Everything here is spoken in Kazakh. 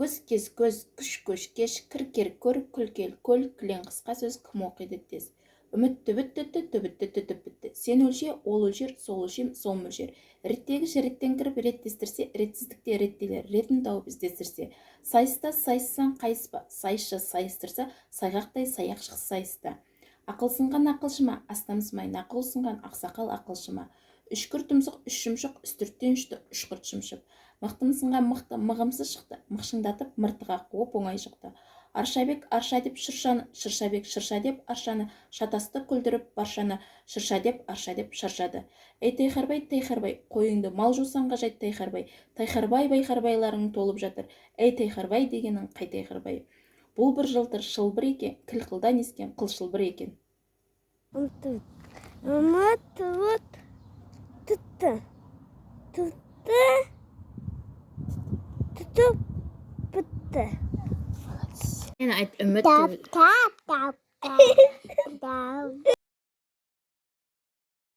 Көз кез көз, күш көш кеш, кір кер көр, күл кел көл, кілең қысқа сөз кім оқиды тез. Үмітті бітті, түбітті түтіп бітті. Сен өлше, ол өлшер, сол өлшем, сол мөлшер. Реттегіш реттен кіріп реттестірсе, ретсіздікте реттелер, ретін тауып іздестірсе. Сайыста сайыссаң қайыспа, сайысшы сайыстырса, сайғақтай саяқ шықса сайыста. Ақылсынған ақылшыма, астамсымай нақыл ұсынған ақсақал ақылшыма. Үшкір тұмсық, үш шымшық, үстірттен үшті, үшқырт шымшып. Мықтымсынған мықты, мығымсыз шықты, мықшыңдатып мыртыға қуып оңай шықты. Аршабек арша деп шыршаны, шыршабек шырша деп аршаны, шатасты күлдіріп баршаны, шырша деп арша деп шаршады. Ей тайхарбай, қойыңды мал жусанға жайт тайхарбай, тайхарбай байхарбайларың толып жатыр. Ей тайхарбай дегенің қай тайхарбай. Бұл бір жылтыр шылбыр екен, кіл-қылдан ескен қылшылбыр екен. Мен айт үміт